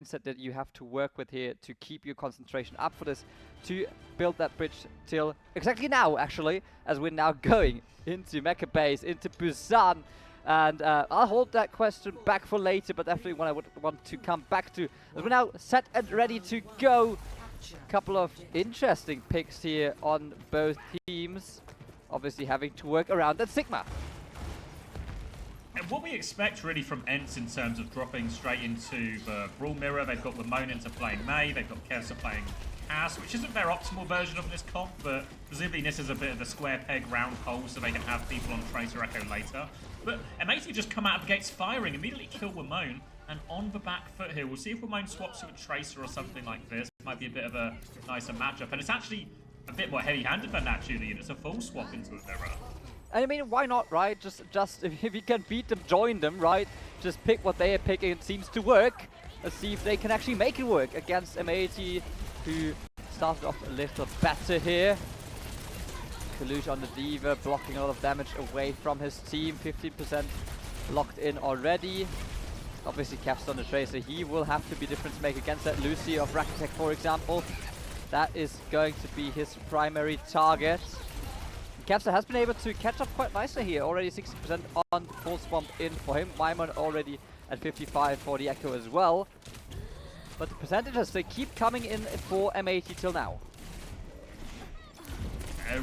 mindset that you have to work with here to keep your concentration up for this, to build that bridge till exactly now, actually, as we're now going into Mecha Base, into Busan. And I'll hold that question back for later, but definitely one I would want to come back to. As we're now set and ready to go. Couple of interesting picks here on both teams. Obviously having to work around that Sigma. And what we expect really from ENCE in terms of dropping straight into the Brawl Mirror, they've got Lamone into playing Mei, they've got Kevsa playing Cass, which isn't their optimal version of this comp, but presumably this is a bit of a square peg round hole so they can have people on Tracer Echo later. But M80 just come out of the gates firing, immediately kill Wamone, and on the back foot here, we'll see if Wamone swaps to a Tracer or something like this. Might be a bit of a nicer matchup, and it's actually a bit more heavy-handed than that, Julian. It's a full swap into a mirror. I mean, why not, right? Just if you can beat them, join them, right? Just pick what they are picking. It seems to work. Let's see if they can actually make it work against M80, who started off a little better here. Kalush on the D.Va, blocking a lot of damage away from his team. 15% locked in already. Obviously, Caps on the Tracer. He will have to be difference maker against that Lucy of Rakitech, for example. That is going to be his primary target. Capsa has been able to catch up quite nicely here. Already 60% on full swamp in for him. Maimon already at 55 for the Echo as well. But the percentages, they keep coming in for M80 till now.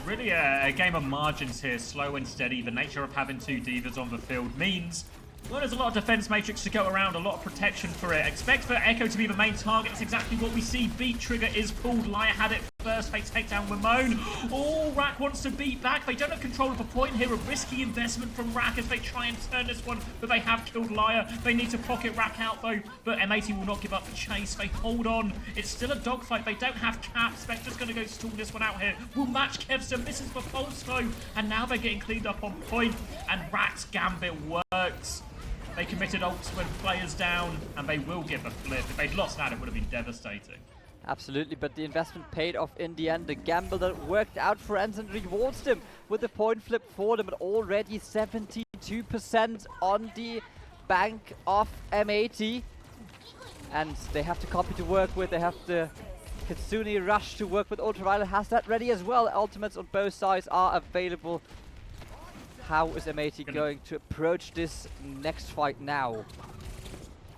Really a game of margins here, slow and steady. The nature of having two D.Vas on the field means well, there's a lot of defense matrix to go around, a lot of protection for it. Expect for Echo to be the main target. It's exactly what we see. Beat trigger is pulled. Liar had it first. They take down Ramon. Oh, Rack wants to beat back. They don't have control of the point here. A risky investment from Rack as they try and turn this one, but they have killed Liar. They need to pocket Rack out though, but M80 will not give up the chase. They hold on. It's still a dogfight. They don't have cap. Spectre's going to go stall this one out here. Will match Kevsa. Misses the pulse though, and now they're getting cleaned up on point, and Rack's gambit works. They committed ults when players down, and they will get the flip. If they'd lost that, it would have been devastating. Absolutely, but the investment paid off in the end. The gamble that worked out for ENCE and rewards them with the point flip for them, but already 72% on the bank of M80. And they have the copy to work with. They have the Kitsune Rush to work with. Ultraviolet has that ready as well. Ultimates on both sides are available. How is M80 going to approach this next fight now?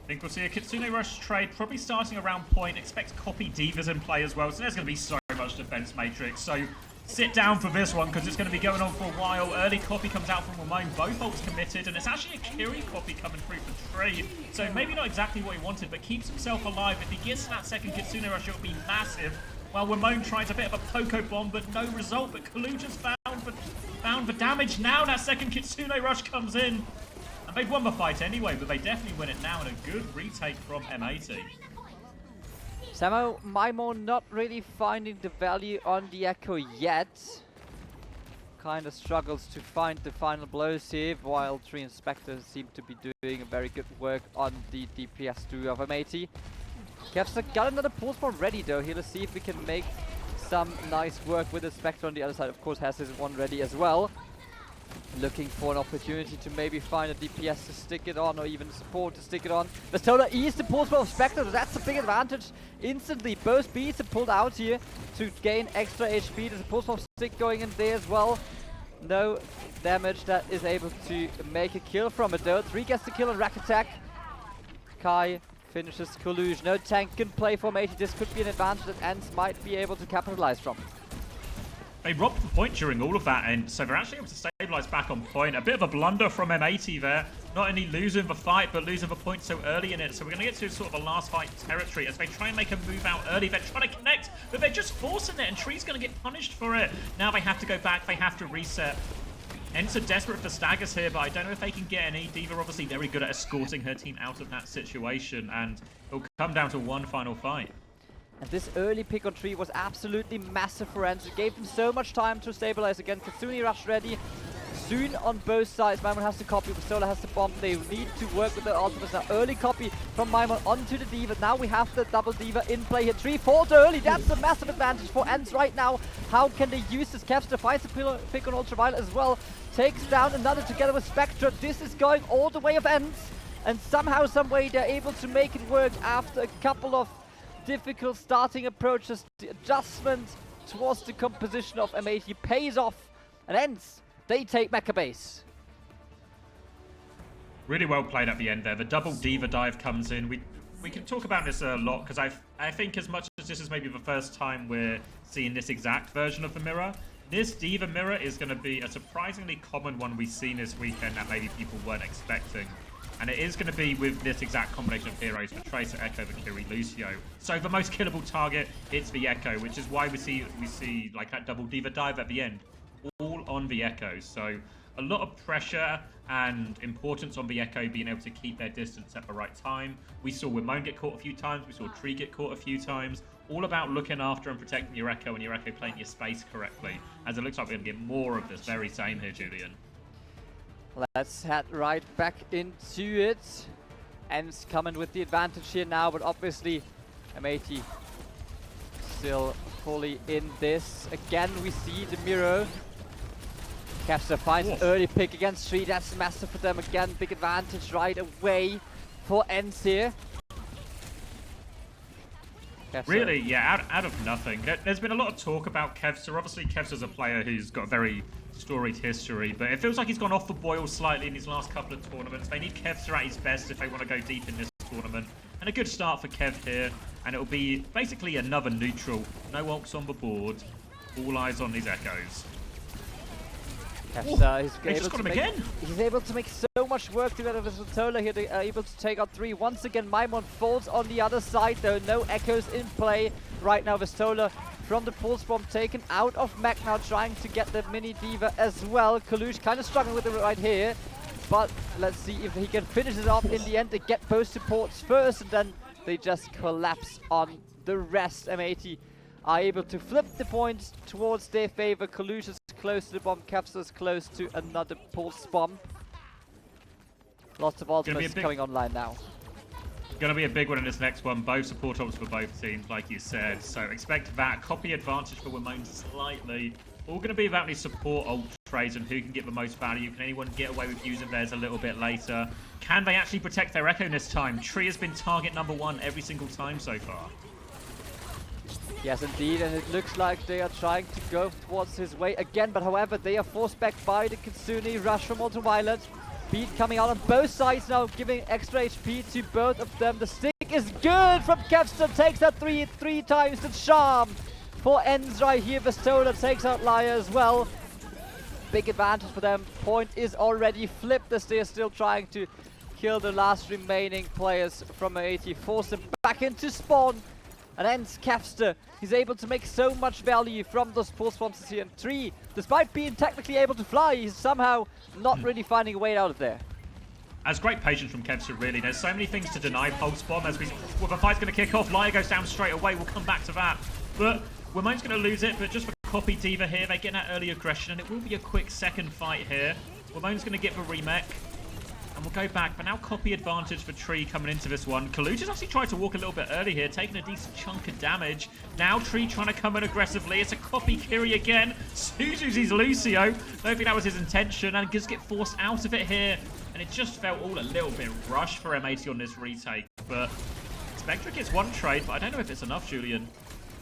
I think we'll see a Kitsune Rush trade, probably starting around point. Expect copy D.Vas in play as well, so there's going to be so much defense matrix. So sit down for this one, because it's going to be going on for a while. Early copy comes out from Ramon, both ults committed, and it's actually a Kiri copy coming through for trade. So maybe not exactly what he wanted, but keeps himself alive. If he gets that second Kitsune Rush, it'll be massive. While Ramon tries a bit of a Poco Bomb, but no result. But Kalu just found the damage now. That second Kitsune Rush comes in. And they've won the fight anyway, but they definitely win it now. And a good retake from M80. Samo Maimo not really finding the value on the Echo yet. Kind of struggles to find the final blows here, while Tree and Spectre seem to be doing a very good work on the DPS duo of M80. Kevsa got another pulse bomb ready though. Here, let's see if we can make some nice work with the Spectre on the other side. Of course, has his one ready as well. Looking for an opportunity to maybe find a DPS to stick it on, or even support to stick it on. Bastola eased the pulse bomb of Spectre, so that's a big advantage. Instantly, both beats are pulled out here to gain extra HP. There's a pulse bomb stick going in there as well. No damage that is able to make a kill from it though. 3 gets the kill on Rack Attack. Kai finishes Collusion. No tank can play for M80. This could be an advantage that ENCE might be able to capitalize from. They robbed the point during all of that, and so they're actually able to stabilize back on point. A bit of a blunder from M80 there. Not only losing the fight, but losing the point so early in it. So we're going to get to sort of a last fight territory as they try and make a move out early. They're trying to connect, but they're just forcing it, and Tree's going to get punished for it. Now they have to go back. They have to reset. ENCE are desperate for staggers here, but I don't know if they can get any. D.Va obviously very good at escorting her team out of that situation, and it'll come down to one final fight. And this early pick on Tree was absolutely massive for ENCE. It gave them so much time to stabilize again. Kitsune Rush ready. Soon on both sides. Maimon has to copy, Bastola has to bomb. They need to work with their ultimates now. Early copy from Maimon onto the D.Va. Now we have the double D.Va in play here. Tree falls early. That's a massive advantage for ENCE right now. How can they use this? Capster finds a pick on Ultraviolet as well. Takes down another together with Spectre. This is going all the way of ENCE. and somehow, some way, they're able to make it work after a couple of difficult starting approaches. The adjustment towards the composition of M80 pays off, and ENCE, they take Mecha base. Really well played at the end there. The double diva dive comes in. We can talk about this a lot because I think as much as this is maybe the first time we're seeing this exact version of the mirror, this diva mirror is going to be a surprisingly common one we've seen this weekend that maybe people weren't expecting. And it is going to be with this exact combination of heroes for Tracer, Echo, Valkyrie, Lucio. So the most killable target, it's the Echo, which is why we see like that double diva dive at the end, all on the Echo. So a lot of pressure and importance on the Echo being able to keep their distance at the right time. We saw Wimone get caught a few times. We saw Tree get caught a few times. All about looking after and protecting your Echo and your Echo playing your space correctly. As it looks like we're going to get more of this very same here, Julian. Let's head right back into it. ENCE coming with the advantage here now, but obviously M80 still fully in this. Again, we see the mirror. Kevster finds an early pick against Tree. That's massive for them again. Big advantage right away for ENCE here. Kevster. Really, yeah, out of nothing. There's been a lot of talk about Kevster. Obviously, Kevster's a player who's got a very storied history, but it feels like he's gone off the boil slightly in his last couple of tournaments. They need Kevster at his best if they want to go deep in this tournament. And a good start for Kev here, and it'll be basically another neutral. No ults on the board. All eyes on these Echoes. Kevster he's able to make so much work together with Vitola here. They are able to take out 3. Once again, Maimon falls on the other side, though. No Echoes in play right now. Vitola from the pulse bomb taken out of Mech now, trying to get the mini diva as well. Kalush kind of struggling with it right here, but let's see if he can finish it off in the end. They get both supports first, and then they just collapse on the rest. M80 are able to flip the points towards their favor. Kalush is close to the bomb, Kevster is close to another pulse bomb. Lots of ultimates coming online now. Going to be a big one in this next one. Both support ults for both teams, like you said. So expect that. Copy advantage for Wimone slightly. All going to be about these support ult trades and who can get the most value. Can anyone get away with using theirs a little bit later? Can they actually protect their Echo this time? Tree has been target #1 every single time so far. Yes, indeed, and it looks like they are trying to go towards his way again, but however, they are forced back by the Kitsune. Rush from Ultraviolet. Beat coming out on both sides now, giving extra HP to both of them. The stick is good from Kevster, takes out three times the charm for ENCE right here. Vestola takes out Liar as well. Big advantage for them. Point is already flipped as they are still trying to kill the last remaining players from M80, force them back into spawn. And ENCE Kevster, he's able to make so much value from those pulse bombs here. And Tree, despite being technically able to fly, he's somehow not really finding a way out of there. That's great patience from Kevster, really. There's so many things to deny pulse bomb as the fight's going to kick off. Liar goes down straight away. We'll come back to that. But Wimone's going to lose it, but just for copy diva here, they get that early aggression, and it will be a quick second fight here. Wimone's going to get the remake. And we'll go back, but now copy advantage for Tree coming into this one. Kaluch has actually tried to walk a little bit early here, taking a decent chunk of damage. Now Tree trying to come in aggressively. It's a copy Kiri again. Suzu's Lucio. Don't think that was his intention, and just get forced out of it here. And it just felt all a little bit rushed for M80 on this retake. But Spectre gets one trade, but I don't know if it's enough, Julian.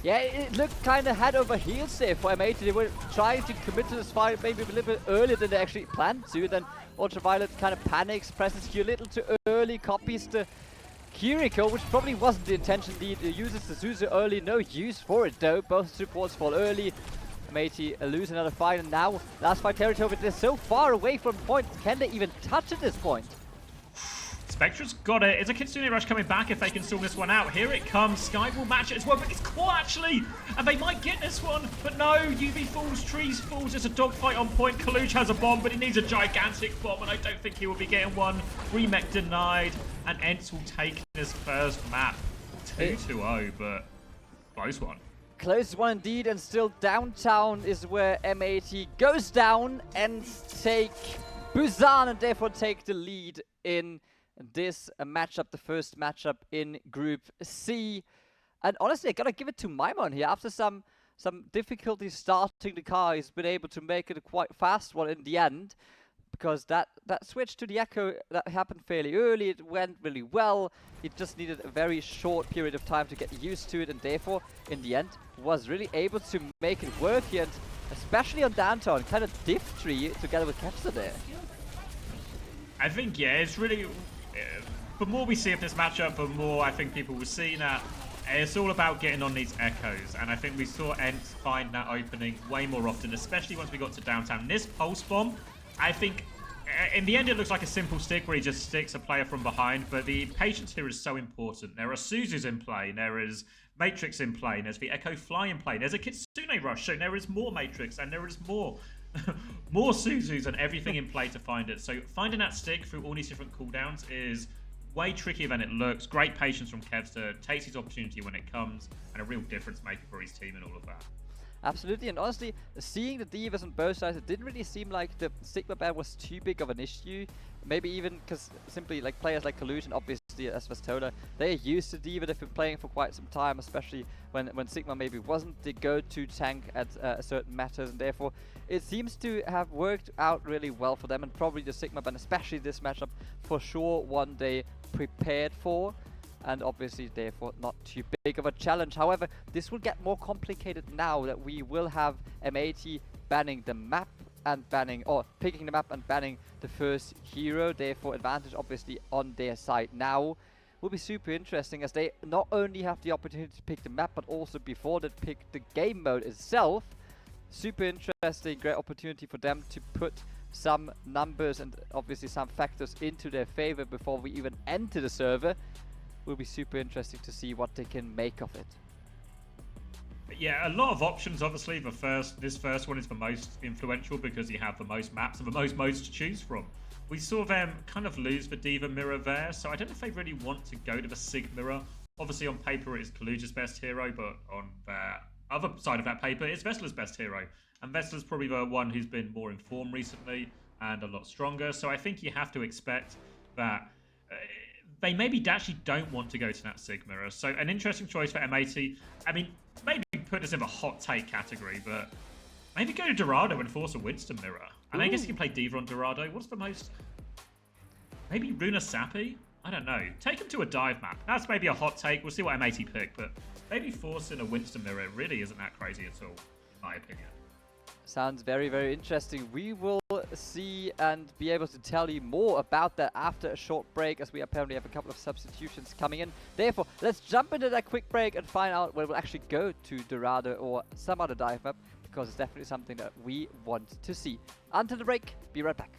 Yeah, it looked kind of head over heels there for M80. They were trying to commit to this fight maybe a little bit earlier than they actually planned to. Then Ultraviolet kind of panics, presses Q a little too early, copies the Kiriko, which probably wasn't the intention. He uses the Suzu early, no use for it though. Both supports fall early. M80 lose another fight, and now last fight territory, but they're so far away from point. Can they even touch at this point? Spectre's got it. Is a Kitsune Rush coming back if they can stall this one out? Here it comes. Sky will match it as well, but it's caught actually. And they might get this one. But no, UV falls, Trees falls. It's a dogfight on point. Kaluch has a bomb, but he needs a gigantic bomb, and I don't think he will be getting one. Remech denied. And ENCE will take this first map. 2-0, but close one. Close one indeed, and still downtown is where M80 goes down and take Busan, and therefore take the lead in this matchup, the first matchup in Group C. And honestly, I gotta give it to Maimon here. After some difficulty starting the car, he's been able to make it a quite fast one in the end. because that switch to the Echo that happened fairly early, it went really well. It just needed a very short period of time to get used to it, and therefore, in the end, was really able to make it work here, and especially on downtown, kind of diff tree together with Kevster there. I think, yeah, it's really... the more we see of this matchup, the more I think people will see that it's all about getting on these echoes, and I think we saw ENCE find that opening way more often, especially once we got to downtown. This pulse bomb, I think, in the end it looks like a simple stick where he just sticks a player from behind, but the patience here is so important. There are Suzus in play, there is Matrix in play, there's the Echo Fly in play, there's a Kitsune Rush, so there is more Matrix, and there is more more Suzus and everything in play to find it. So finding that stick through all these different cooldowns is way trickier than it looks. Great patience from Kevster, takes his opportunity when it comes, and a real difference maker for his team and all of that. Absolutely, and honestly, seeing the divas on both sides, it didn't really seem like the Sigma ban was too big of an issue. Maybe even because simply like players like Collusion, obviously as Vastola, they're used to Diva, they've been playing for quite some time, especially when Sigma maybe wasn't the go-to tank at certain matters, and therefore it seems to have worked out really well for them, and probably the Sigma ban, especially this matchup, for sure one day prepared for, and obviously therefore not too big of a challenge. However, this will get more complicated now that we will have M80 banning the map and banning, or picking the map and banning the first hero, therefore advantage obviously on their side now. Will be super interesting as they not only have the opportunity to pick the map, but also before that pick the game mode itself. Super interesting, great opportunity for them to put some numbers and obviously some factors into their favor before we even enter the server. Will be super interesting to see what they can make of it. Yeah, a lot of options. Obviously, this first one is the most influential because you have the most maps and the most modes to choose from. We saw them kind of lose the Diva mirror there, so I don't know if they really want to go to the Sig mirror. Obviously, on paper, it's Kaluja's best hero, but on the other side of that paper, it's Vestler's best hero. And Vestler's probably the one who's been more informed recently and a lot stronger, so I think you have to expect that they maybe actually don't want to go to that Sig mirror. So an interesting choice for M80. I mean, maybe put this in the hot take category, but maybe go to Dorado and force a Winston mirror. And I guess you can play Diva on Dorado. What's the most... Maybe Runa Sappy? I don't know. Take him to a dive map. That's maybe a hot take. We'll see what M80 pick, but maybe forcing a Winston mirror really isn't that crazy at all, in my opinion. Sounds very, very interesting. We will see and be able to tell you more about that after a short break, as we apparently have a couple of substitutions coming in. Therefore, let's jump into that quick break and find out where we'll actually go to Dorado or some other dive map, because it's definitely something that we want to see. Until the break, be right back.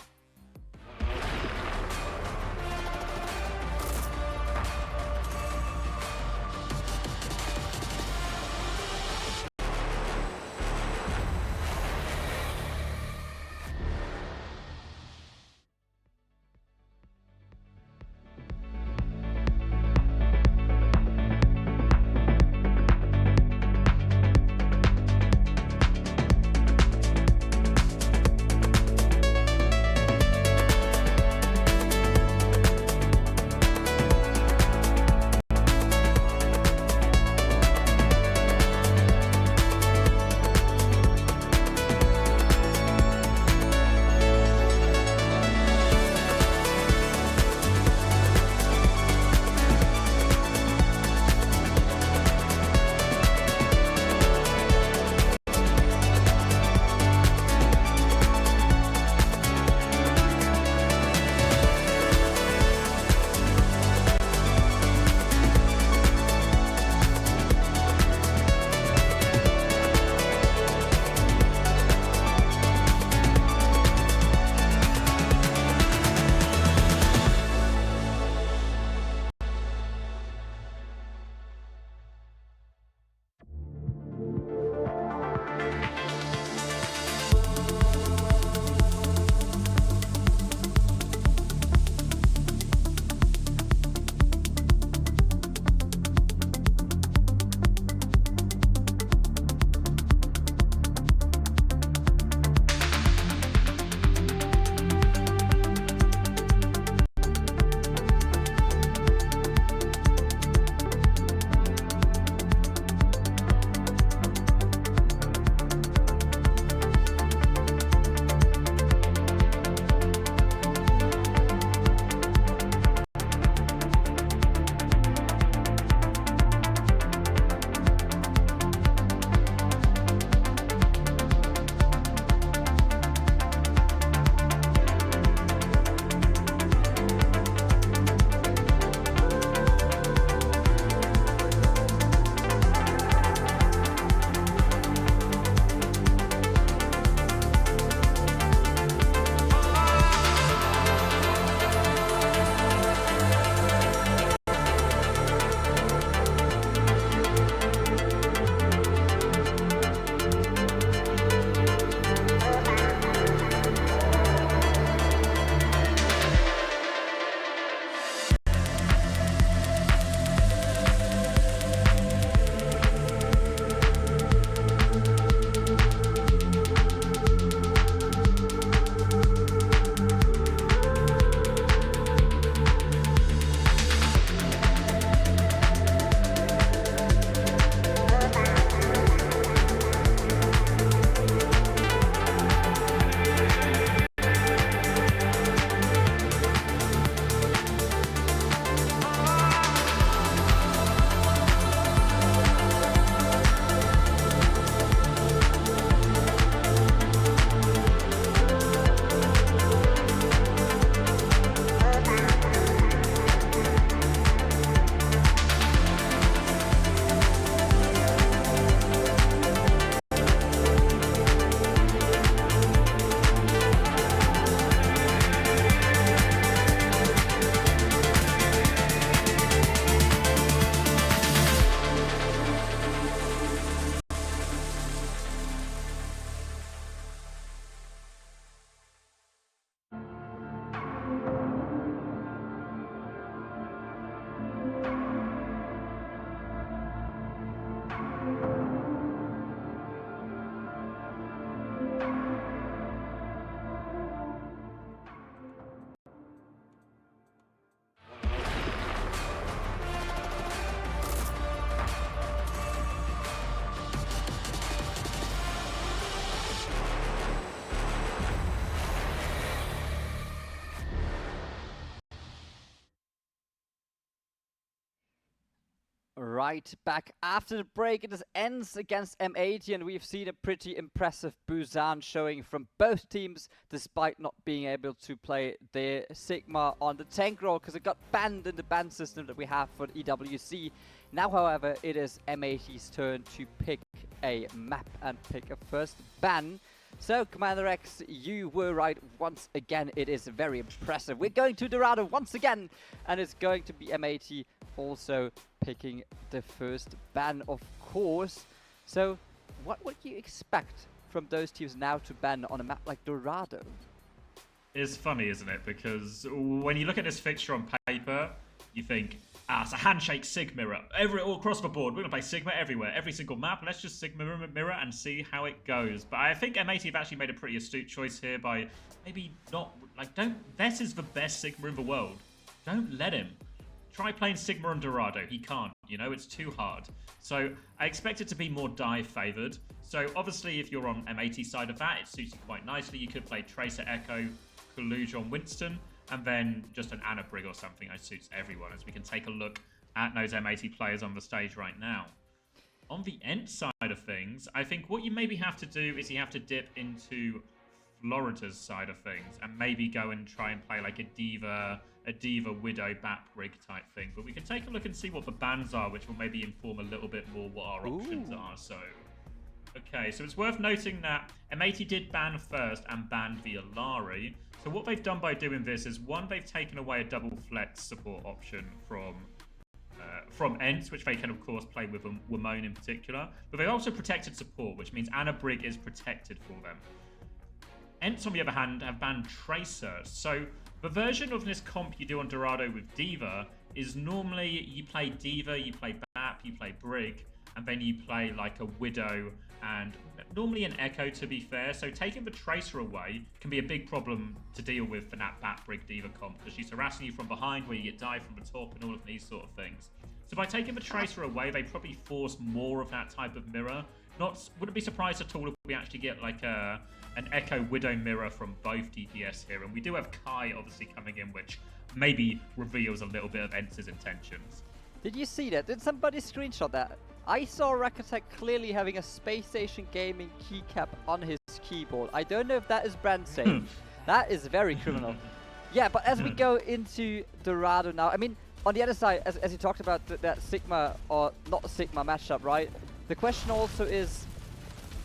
Right, back after the break, it is ENCE against M80, and we've seen a pretty impressive Busan showing from both teams, despite not being able to play their Sigma on the tank role, because it got banned in the ban system that we have for the EWC. Now, however, it is M80's turn to pick a map and pick a first ban. So, Commander X, you were right once again. It is very impressive. We're going to Dorado once again, and it's going to be M80 also picking the first ban, of course. So, what would you expect from those teams now to ban on a map like Dorado? It's funny, isn't it? Because when you look at this fixture on paper, you think, it's a handshake Sig mirror. All across the board, we're going to play Sigma everywhere. Every single map, let's just Sigma mirror and see how it goes. But I think M80 have actually made a pretty astute choice here by maybe not, Vess is the best Sigma in the world. Don't let him. Try playing Sigma on Dorado. He can't, it's too hard. So I expect it to be more dive favored. So obviously if you're on M80 side of that, it suits you quite nicely. You could play Tracer Echo, Kaluge on Winston, and then just an Ana Brig or something that suits everyone, as we can take a look at those M80 players on the stage right now. On the ENCE side of things, I think what you maybe have to do is you have to dip into Florida's side of things and maybe go and try and play like a Diva Widow Bat Brig type thing. But we can take a look and see what the bans are, which will maybe inform a little bit more what our options are. So, okay, so it's worth noting that M80 did ban first and banned the Alari. So what they've done by doing this is, one, they've taken away a double flex support option from ENCE, which they can of course play with Wimone in particular, but they also protected support, which means Ana Brig is protected for them. ENCE, on the other hand, have banned Tracer. So the version of this comp you do on Dorado with Diva is normally you play Diva, you play BAP, you play Brig, and then you play like a Widow and normally an Echo, to be fair. So taking the Tracer away can be a big problem to deal with for that Bat Brig Diva comp, because she's harassing you from behind where you get dived from the top and all of these sort of things. So by taking the Tracer away, they probably force more of that type of mirror. Wouldn't be surprised at all if we actually get like an Echo Widow mirror from both DPS here. And we do have Kai obviously coming in, which maybe reveals a little bit of ENCE's intentions. Did you see that? Did somebody screenshot that? I saw Rakatech clearly having a Space Station Gaming keycap on his keyboard. I don't know if that is brand safe. That is very criminal. Yeah, but as we go into Dorado now, I mean, on the other side, as you talked about that Sigma or not Sigma matchup, right? The question also is,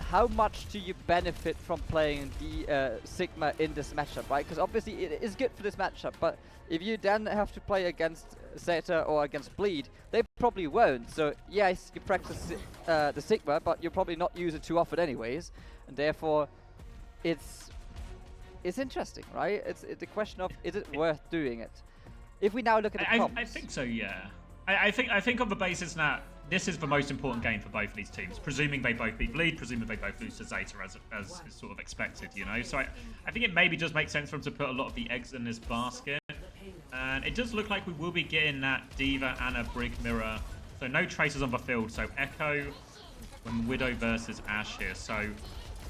how much do you benefit from playing the Sigma in this matchup, right? Because obviously it is good for this matchup, but if you then have to play against Zeta or against Bleed, they probably won't. So yes, you practice the Sigma, but you'll probably not use it too often anyways, and therefore it's interesting, right? It's the question of, is it worth doing it? If we now look at the comps. I think so, yeah. I think on the basis that this is the most important game for both of these teams, presuming they both beat Bleed, presuming they both lose to Zeta as is sort of expected, So I think it maybe just makes sense for them to put a lot of the eggs in this basket. And it does look like we will be getting that Diva Ana Brig mirror. So no Tracers on the field. So Echo when Widow versus Ashe here. So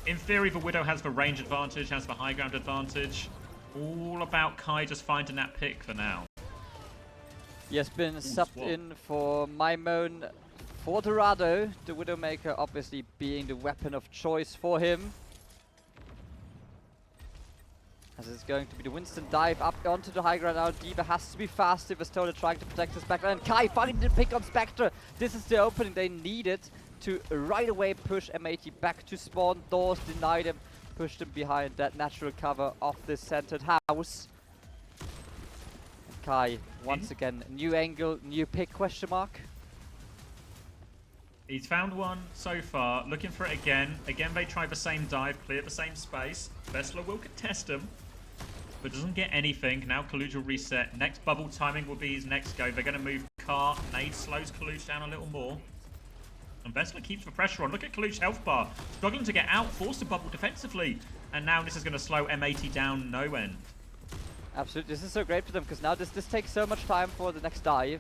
in theory, the Widow has the range advantage, has the high ground advantage. All about Kai just finding that pick for now. He has been subbed in for Maimon for Dorado, the Widowmaker obviously being the weapon of choice for him. As it's going to be the Winston dive up onto the high ground now. Diva has to be fast if Estola trying to protect the Spectre. And Kai finding the pick on Spectre. This is the opening they needed to right away push M80 back to spawn. Doors denied him, pushed him behind that natural cover of the centered house. Kai, once again, new angle, new pick, question mark? He's found one so far, looking for it again. Again, they try the same dive, clear the same space. Vessler will contest him, but doesn't get anything. Now Kaluge will reset. Next bubble timing will be his next go. They're going to move Car. Nade slows Kaluge down a little more. And Vessler keeps the pressure on. Look at Kaluch's health bar. Struggling to get out, forced to bubble defensively. And now this is going to slow M80 down no end. Absolutely, this is so great for them because now this takes so much time for the next dive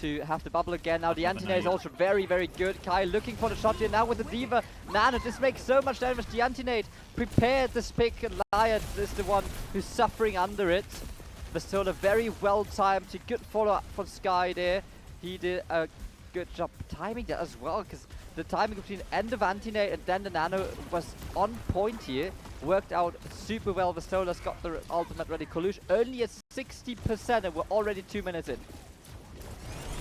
to have the bubble again. Now the anti-nade is also very, very good. Kai looking for the shot here now with the Diva. Nano, this makes so much damage. The anti-nade prepared this pick, and Lion is the one who's suffering under it. Vastola very well timed. Good follow-up from Sky there. He did a good job timing that as well, because the timing between end of anti-nade and then the Nano was on point here. Worked out super well. Vastola's got the ultimate ready. Kalush only at 60% and we're already 2 minutes in.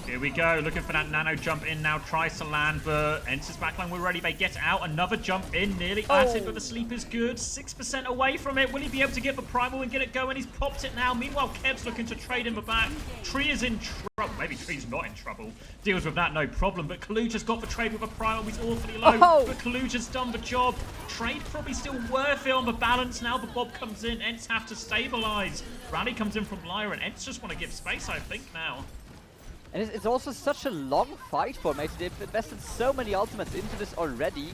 Here we go, looking for that Nano jump in now, tries to land, but ENCE's backline, we're ready, they get out, another jump in, nearly at it, but the sleep is good, 6% away from it, will he be able to get the primal and get it going? He's popped it now, meanwhile Kev's looking to trade in the back, Tree is in trouble, maybe Tree's not in trouble, deals with that no problem, but Kaluch has got the trade with a primal, he's awfully low, but Kaluch has done the job, trade probably still worth it on the balance now, the Bob comes in, ENCE have to stabilize, Rally comes in from Lyra, and ENCE just want to give space I think now. And it's also such a long fight for M80. They've invested so many ultimates into this already.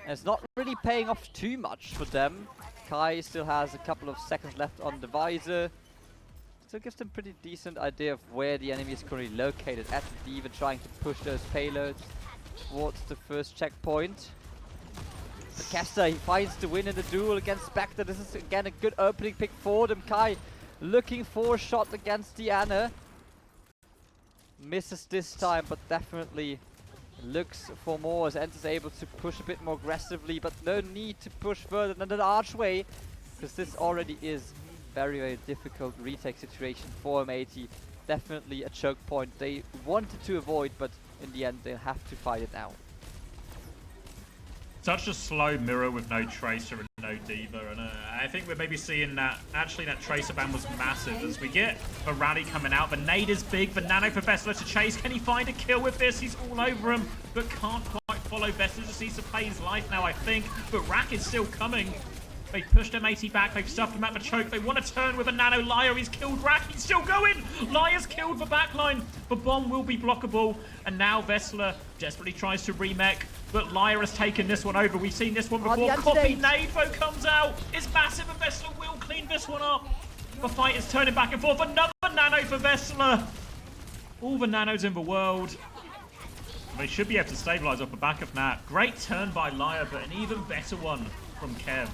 And it's not really paying off too much for them. Kai still has a couple of seconds left on the visor. Still gives them a pretty decent idea of where the enemy is currently located at the Diva, trying to push those payloads towards the first checkpoint. But Kester, he finds the win in the duel against Spectre. This is again a good opening pick for them. Kai looking for a shot against Diana. Misses this time, but definitely looks for more as ENCE is able to push a bit more aggressively, but no need to push further than the archway, because this already is very, very difficult retake situation for M80. Definitely a choke point they wanted to avoid, but in the end they'll have to fight it out. Such a slow mirror with no Tracer and no Diva, and I think we're maybe seeing that, actually that Tracer ban was massive as we get the rally coming out. The nade is big, the Nano for Vessler to chase. Can he find a kill with this? He's all over him, but can't quite follow. Vessler just needs to play his life now, I think, but Rack is still coming. They pushed M80 back, they've stuffed him at the choke, they want to turn with a Nano. Lyre, he's killed Rack, he's still going! Lyre's killed the backline, the bomb will be blockable, and now Vessler desperately tries to remech, but Lyre has taken this one over. We've seen this one before. Copy nade though comes out, it's massive, and Vessler will clean this one up. The fight is turning back and forth, another Nano for Vessler! All the Nanos in the world. They should be able to stabilize off the back of that. Great turn by Lyre, but an even better one from Kev.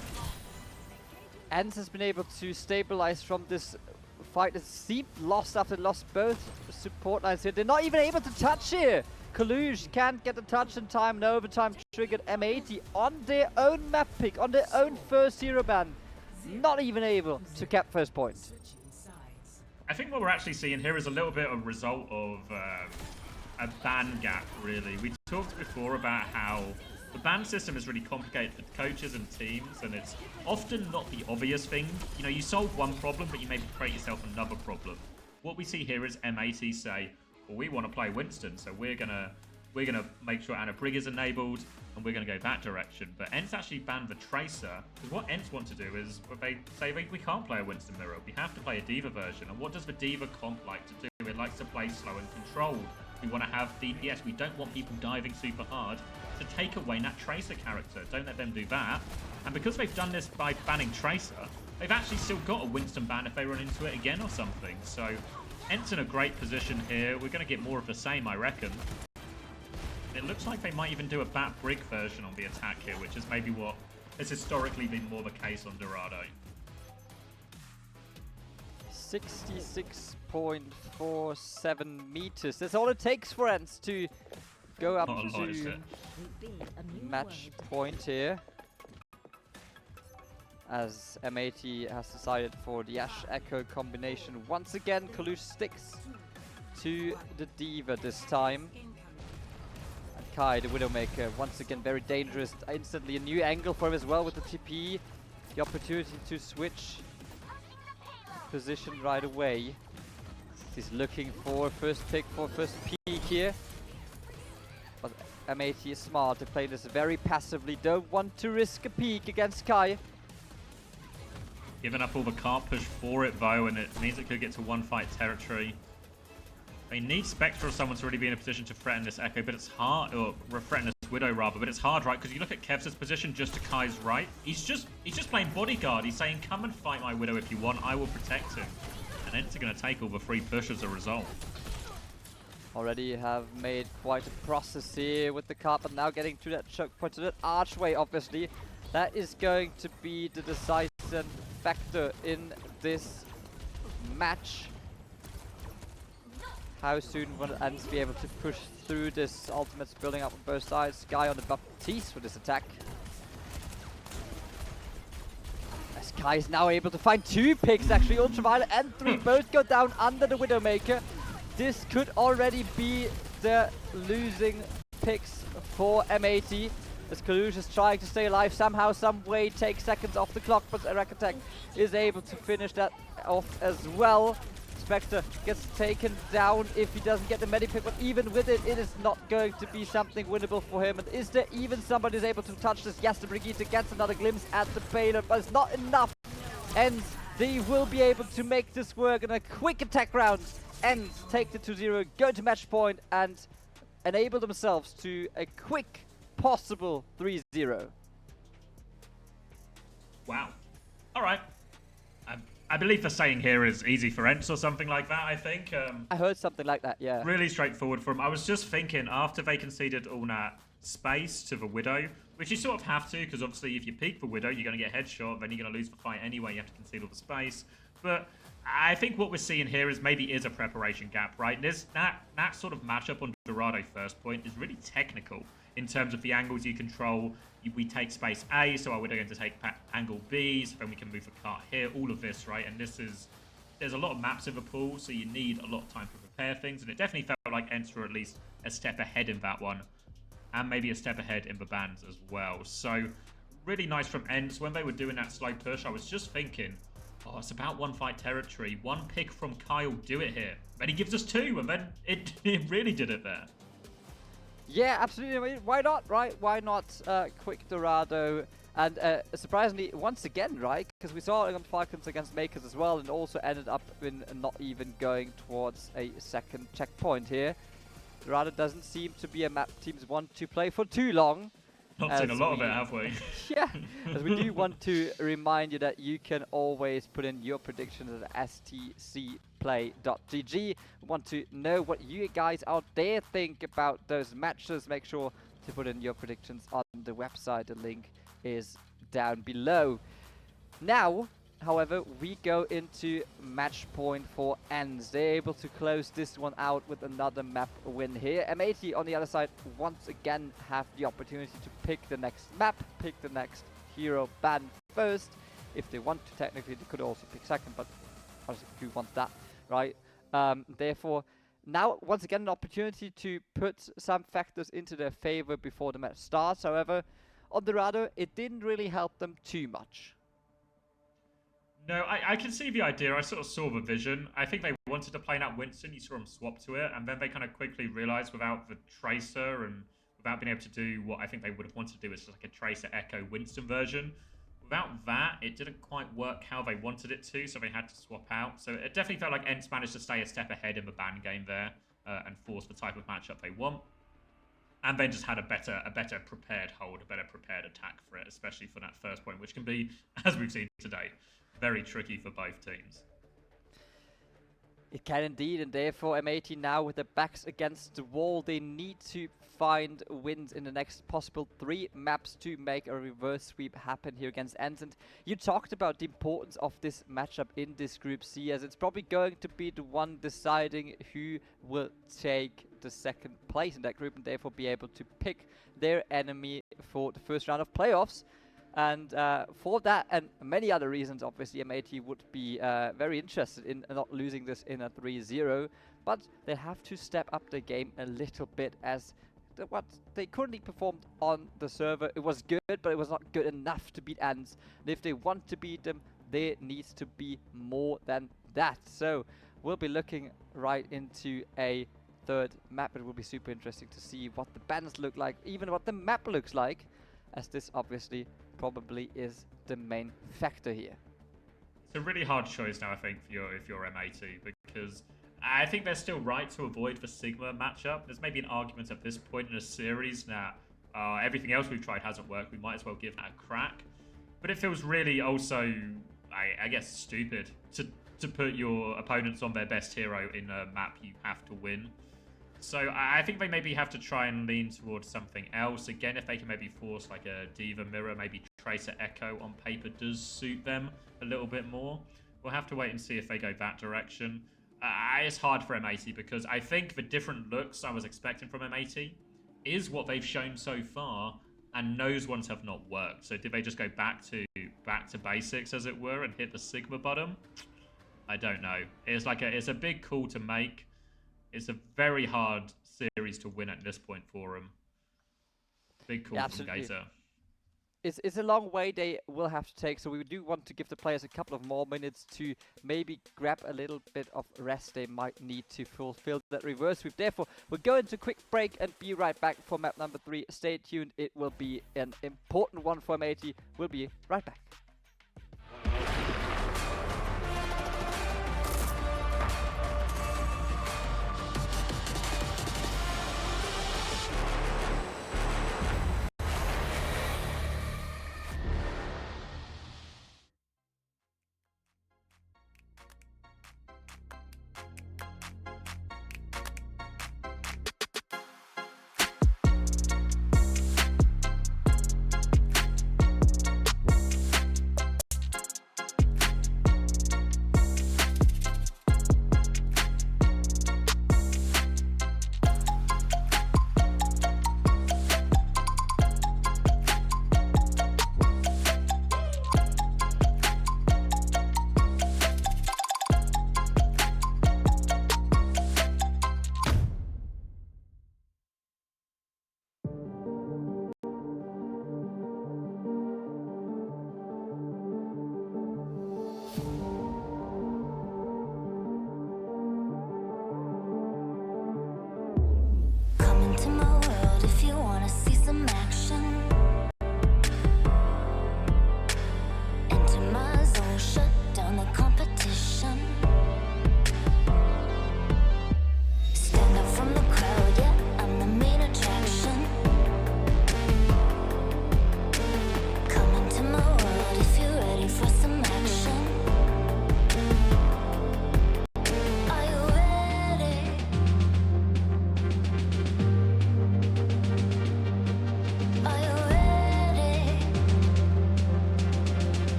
ENCE has been able to stabilize from this fight. It seemed lost after they lost both support lines here. They're not even able to touch here. Kalush can't get the touch in time, and overtime triggered M80 on their own map pick, on their own first hero ban. Not even able to cap first point. I think what we're actually seeing here is a little bit of a result of a ban gap, really. We talked before about how the ban system is really complicated for coaches and teams, and it's often not the obvious thing. You know, you solve one problem, but you maybe create yourself another problem. What we see here is M80 say, well, we want to play Winston, so we're gonna make sure Anna Brig is enabled, and we're gonna go that direction. But ENCE actually banned the Tracer, because what ENCE want to do is, they say we can't play a Winston mirror, we have to play a Diva version. And what does the Diva comp like to do? It likes to play slow and controlled. We want to have DPS. We don't want people diving super hard to take away that Tracer character. Don't let them do that. And because they've done this by banning Tracer, they've actually still got a Winston ban if they run into it again or something. So ENCE in a great position here. We're going to get more of the same, I reckon. It looks like they might even do a Bat Brig version on the attack here, which is maybe what has historically been more the case on Dorado. 66.47 meters. That's all it takes for ENCE to go up to match point here. As M80 has decided for the Ashe Echo combination. Once again, Kalush sticks to the Diva this time. And Kai, the Widowmaker, once again very dangerous. Instantly a new angle for him as well with the TP. The opportunity to switch position right away. He's looking for first pick for first peek here. But M80 is smart. They play this very passively. Don't want to risk a peek against Kai. Giving up all the car push for it though, and it means it could get to one fight territory. They need Spectre or someone to really be in a position to threaten this Echo, but it's hard, or threaten this Widow rather, but it's hard, right? Because you look at Kev's position just to Kai's right. He's just playing bodyguard. He's saying, come and fight my Widow if you want. I will protect him. And ENCE are going to take all the free push as a result. Already have made quite a process here with the carpet, now getting to that choke point, to that archway, obviously. That is going to be the decisive factor in this match. How soon will ENCE be able to push through this? Ultimate's building up on both sides. Sky on the Baptiste for this attack. Sky is now able to find 2 picks, actually. Ultraviolet and 3 both go down under the Widowmaker. This could already be the losing picks for M80. As Kalush is trying to stay alive somehow, some way, take seconds off the clock, but Rakatek is able to finish that off as well. Spectre gets taken down if he doesn't get the medipick, but even with it, it is not going to be something winnable for him. And is there even somebody who's able to touch this? Yes, the Brigitte gets another glimpse at the payload, but it's not enough. And they will be able to make this work in a quick attack round and take the 2-0, go to match point, and enable themselves to a quick possible 3-0. Wow. All right. I believe the saying here is easy for ENCE or something like that, I think. I heard something like that, yeah. Really straightforward for him. I was just thinking, after they conceded all that space to the Widow, which you sort of have to, because obviously if you peek the Widow, you're going to get headshot, then you're going to lose the fight anyway, you have to concede all the space. But I think what we're seeing here is maybe is a preparation gap, right? There's that sort of matchup on Dorado first point is really technical in terms of the angles you control. We take space A, so we're going to take angle B, so then we can move the cart here, all of this, right? And there's a lot of maps in the pool, so you need a lot of time to prepare things, and it definitely felt like ENCE were at least a step ahead in that one, and maybe a step ahead in the bans as well. So really nice from ENCE. When they were doing that slow push, I was just thinking, oh, it's about one fight territory. One pick from Kyle, do it here. Then he gives us 2, and then it really did it there. Yeah, absolutely. I mean, why not, right? Why not quick Dorado? And surprisingly, once again, right? Because we saw it on Falcons against Makers as well, and also ended up in not even going towards a second checkpoint here. Dorado doesn't seem to be a map teams want to play for too long. Not seen a lot of it, have we? Yeah, as we do want to remind you that you can always put in your predictions at stcplay.gg. We want to know what you guys out there think about those matches. Make sure to put in your predictions on the website. The link is down below. Now, however, we go into match point for ENCE. They're able to close this one out with another map win here. M80 on the other side once again have the opportunity to pick the next map, pick the next hero ban first. If they want to, technically they could also pick second, but obviously who wants that, right? Therefore, now once again an opportunity to put some factors into their favor before the match starts. However, on Dorado, it didn't really help them too much. No, I can see the idea. I sort of saw the vision. I think they wanted to play that Winston. You saw them swap to it, and then they kind of quickly realized without the Tracer and without being able to do what I think they would have wanted to do, is like a Tracer Echo Winston version. Without that, it didn't quite work how they wanted it to, so they had to swap out. So it definitely felt like ENCE managed to stay a step ahead in the ban game there and force the type of matchup they want. And then just had a better prepared hold, a better prepared attack for it, especially for that first point, which can be, as we've seen today, very tricky for both teams. It can indeed, and therefore M80 now with their backs against the wall, they need to find wins in the next possible 3 maps to make a reverse sweep happen here against ENCE. And you talked about the importance of this matchup in this Group C, as it's probably going to be the one deciding who will take the second place in that group and therefore be able to pick their enemy for the first round of playoffs. And for that and many other reasons, obviously M80 would be very interested in not losing this in a 3-0, but they have to step up the game a little bit, as what they currently performed on the server, it was good, but it was not good enough to beat ENCE. And if they want to beat them, there needs to be more than that. So we'll be looking right into a third map. It will be super interesting to see what the bans look like, even what the map looks like, as this obviously probably is the main factor here. It's a really hard choice now, I think, if you're M80, because I think they're still right to avoid the Sigma matchup. There's maybe an argument at this point in a series that everything else we've tried hasn't worked. We might as well give that a crack. But it feels really also, I guess, stupid to put your opponents on their best hero in a map you have to win. So I think they maybe have to try and lean towards something else. Again, if they can maybe force like a Diva Mirror, maybe Tracer Echo on paper does suit them a little bit more. We'll have to wait and see if they go that direction. It's hard for M80 because I think the different looks I was expecting from M80 is what they've shown so far, and those ones have not worked. So did they just go back to basics, as it were, and hit the Sigma bottom? I don't know. It's a big call to make. It's a very hard series to win at this point for them. Big call from Gator. It's a long way they will have to take, so we do want to give the players a couple of more minutes to maybe grab a little bit of rest they might need to fulfill that reverse sweep. Therefore, we'll go into a quick break and be right back for map number 3. Stay tuned, it will be an important one for M80. We'll be right back.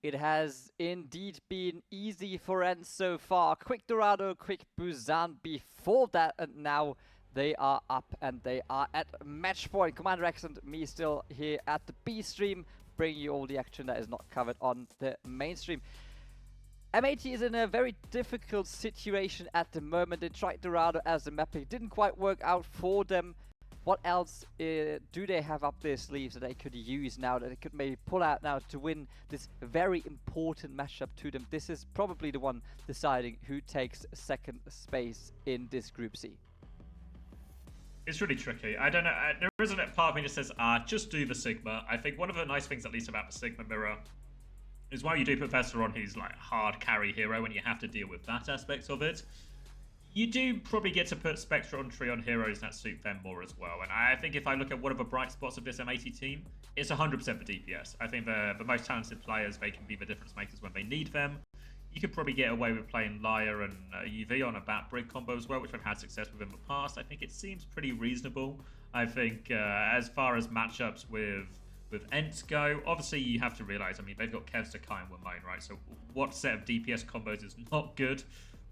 It has indeed been easy for ENCE so far. Quick Dorado, quick Busan before that, and now they are up and they are at match point. Commander X and me still here at the B stream. bringing you all the action that is not covered on the mainstream. M80 is in a very difficult situation at the moment. They tried Dorado as the map pick, didn't quite work out for them. What else do they have up their sleeves that they could use now, that they could maybe pull out now to win this very important matchup to them? This is probably the one deciding who takes second space in this Group C. It's really tricky. I don't know. There isn't a part of me that says, just do the Sigma. I think one of the nice things, at least about the Sigma mirror, is while you do Professor on his like hard carry hero and you have to deal with that aspect of it, you do probably get to put Spectre on Tree on heroes that suit them more as well. And I think if I look at one of the bright spots of this M80 team, it's 100% the DPS. I think the most talented players, they can be the difference makers when they need them. You could probably get away with playing Liar and UV on a Bat Brig combo as well, which we've had success with in the past. I think it seems pretty reasonable. I think as far as matchups with ENCE go, obviously you have to realize, I mean, they've got Kev's to Kai and Wimone, right? So what set of DPS combos is not good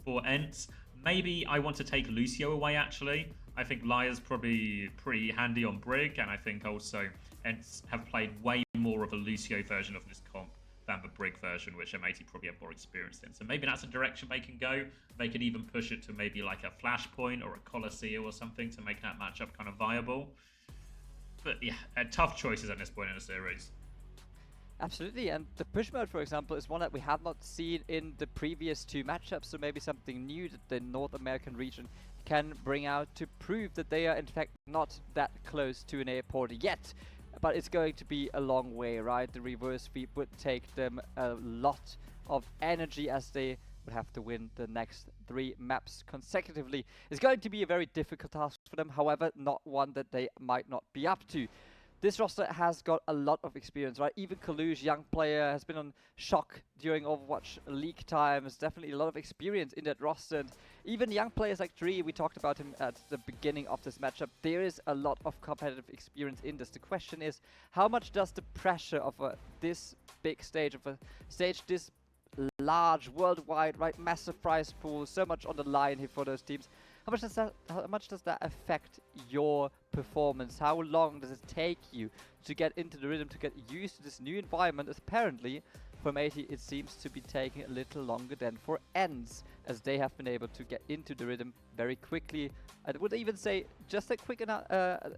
for ENCE? Maybe I want to take Lucio away, actually. I think Liar's probably pretty handy on Brig, and I think also ENCE have played way more of a Lucio version of this comp than the Brig version, which M80 probably have more experience in. So maybe that's a direction they can go. They could even push it to maybe like a Flashpoint or a Colosseum or something to make that matchup kind of viable. But yeah, tough choices at this point in the series. Absolutely, and the push mode, for example, is one that we have not seen in the previous two matchups, so maybe something new that the North American region can bring out to prove that they are in fact not that close to an airport yet. But it's going to be a long way, right? The reverse sweep would take them a lot of energy as they would have to win the next 3 maps consecutively. It's going to be a very difficult task for them, however, not one that they might not be up to. This roster has got a lot of experience, right? Even Kalush, young player, has been on Shock during Overwatch League times. Definitely a lot of experience in that roster. And even young players like Dree, we talked about him at the beginning of this matchup. There is a lot of competitive experience in this. The question is, how much does the pressure of this big stage, of a stage this large, worldwide, right, massive prize pool, so much on the line here for those teams, how much does that affect your performance? How long does it take you to get into the rhythm, to get used to this new environment? Apparently, for M80, it seems to be taking a little longer than for ENCE, as they have been able to get into the rhythm very quickly. I would even say just a quick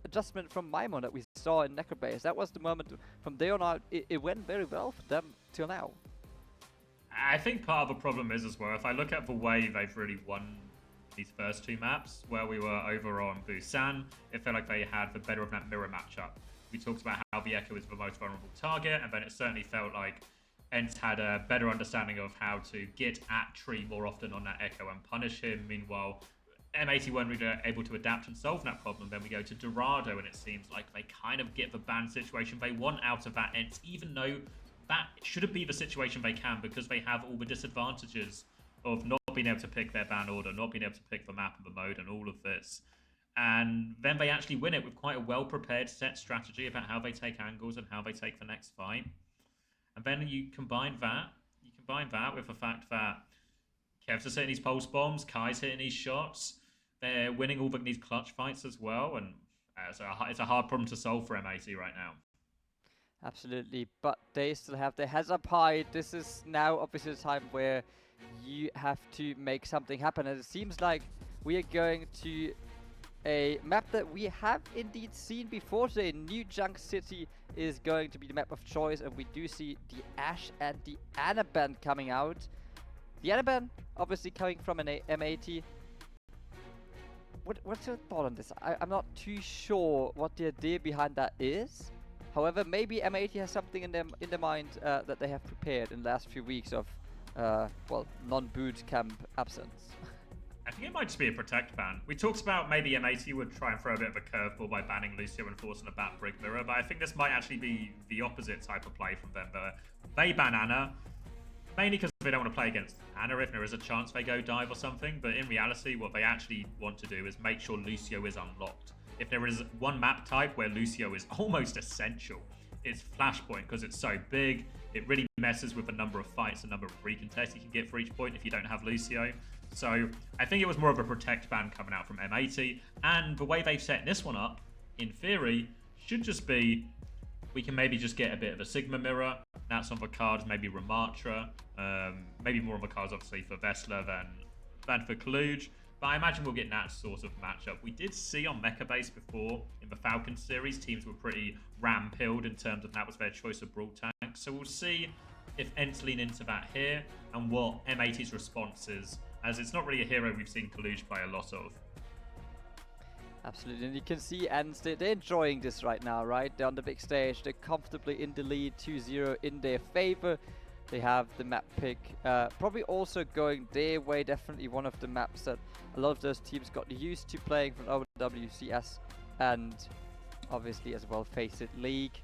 adjustment from Maimon that we saw in Necrobase. That was the moment. From there on out, it went very well for them till now. I think part of the problem is as well, if I look at the way they've really won these first 2 maps, where we were over on Busan, it felt like they had the better of that mirror matchup. We talked about how the Echo is the most vulnerable target, and then it certainly felt like ENCE had a better understanding of how to get at Tree more often on that Echo and punish him. Meanwhile, M80 weren't really able to adapt and solve that problem. Then we go to Dorado, and it seems like they kind of get the ban situation they want out of that ENCE, even though that shouldn't be the situation they can, because they have all the disadvantages of not being able to pick their ban order, not being able to pick the map and the mode and all of this. And then they actually win it with quite a well-prepared set strategy about how they take angles and how they take the next fight. And then you combine that with the fact that Kev's hitting these pulse bombs, Kai's hitting these shots. They're winning all these clutch fights as well, and it's a hard problem to solve for M80 right now. Absolutely, but they still have their heads up high. This is now obviously the time where you have to make something happen, and it seems like we are going to a map that we have indeed seen before today. New Junk City is going to be the map of choice, and we do see the Ash and the Anaban coming out. The Anaban obviously coming from an M80. What's your thought on this? I'm not too sure what the idea behind that is. However, maybe M80 has something in their mind that they have prepared in the last few weeks of well, non-boot camp absence. I think it might just be a protect ban. We talked about maybe M80 would try and throw a bit of a curveball by banning Lucio and forcing a Bat Brig mirror, but I think this might actually be the opposite type of play from them. They ban Ana, mainly because they don't want to play against Ana if there is a chance they go dive or something, but in reality, what they actually want to do is make sure Lucio is unlocked. If there is one map type where Lucio is almost essential, it's Flashpoint, because it's so big. It really messes with the number of fights, the number of recontests you can get for each point if you don't have Lucio. So I think it was more of a protect ban coming out from M80. And the way they've set this one up, in theory, should just be we can maybe just get a bit of a Sigma mirror. That's on the cards, maybe Ramatra. Maybe more on the cards, obviously, for Vessler than for Kaluj. But I imagine we'll get that sort of matchup. We did see on Mecha Base before, in the Falcon series, teams were pretty ram-pilled in terms of that was their choice of Brawl Tank. So we'll see if ENCE lean into that here, and what M80's response is, as it's not really a hero we've seen Kaluj play a lot of. Absolutely, and you can see ENCE, they're enjoying this right now, right? They're on the big stage, they're comfortably in the lead, 2-0 in their favor. They have the map pick, probably also going their way, definitely one of the maps that a lot of those teams got used to playing from OWCS, and obviously as well Face It League.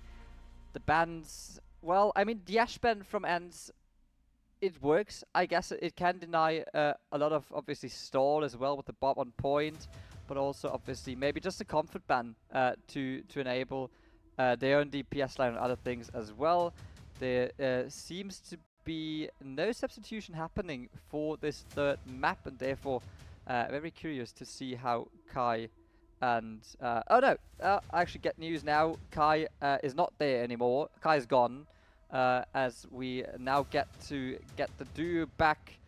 The bans, well, I mean, the Ash ban from ENCE, it works. I guess it can deny a lot of, obviously, stall as well with the bot on point, but also, obviously, maybe just a comfort ban to enable their own DPS line and other things as well. There seems to be no substitution happening for this third map, and therefore very curious to see how Kai and oh no, I actually get news now. Kai is not there anymore. Kai is gone, as we now get the duo back.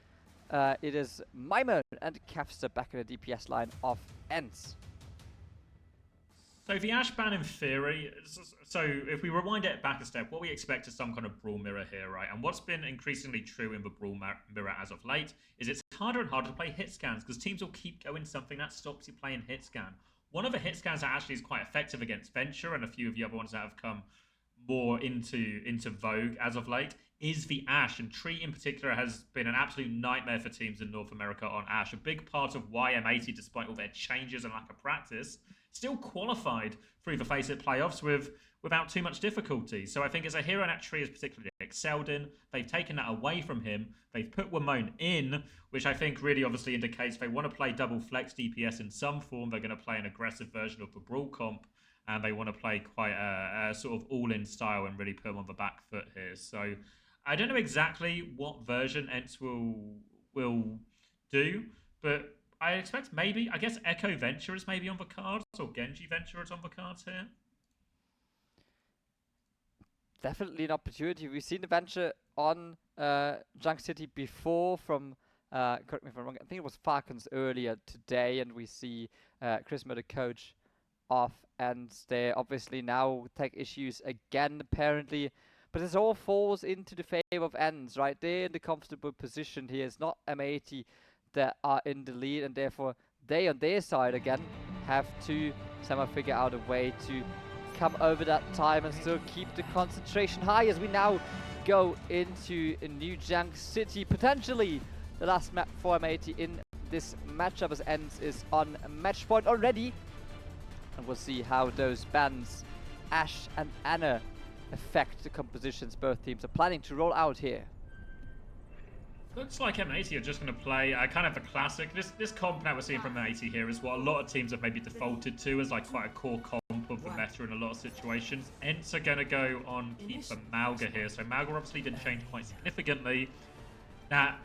It is Maimon and Kafster back in the DPS line of ENCE. So the Ash ban, in theory, so if we rewind it back a step, what we expect is some kind of Brawl mirror here, right? And what's been increasingly true in the Brawl mirror as of late is it's harder and harder to play hit scans because teams will keep going something that stops you playing hit scan. One of the hit scans that actually is quite effective against Venture and a few of the other ones that have come more into vogue as of late is the Ash, and Tree in particular has been an absolute nightmare for teams in North America on Ash. A big part of why M80, despite all their changes and lack of practice, still qualified through the Face It playoffs without too much difficulty. So I think as a hero that Tree has particularly excelled in, they've taken that away from him. They've put Wamone in, which I think really obviously indicates they want to play double flex DPS in some form. They're going to play an aggressive version of the Brawl comp, and they want to play quite a sort of all-in style and really put them on the back foot here. So I don't know exactly what version ENCE will do, but I expect maybe, I guess Echo Venture is maybe on the cards, or Genji Venture is on the cards here. Definitely an opportunity. We've seen the Venture on Junk City before from, correct me if I'm wrong, I think it was Falcons earlier today, and we see Chrisma, the coach of ENCE, they obviously now take issues again, apparently. But this all falls into the favor of ENCE, right? They're in the comfortable position here. It's not M80 that are in the lead, and therefore they on their side again have to somehow figure out a way to come over that time and still keep the concentration high as we now go into a new Junk City, potentially the last map for M80 in this matchup, as ENCE is on match point already, and we'll see how those bans Ash and Anna affect the compositions both teams are planning to roll out here. Looks like M80 are just going to play kind of the classic. This comp that we're seeing from M80 here is what a lot of teams have maybe defaulted to as like quite a core comp of the meta in a lot of situations. ENCE are going to go on Keeper Mauga here. So Mauga obviously did change quite significantly. That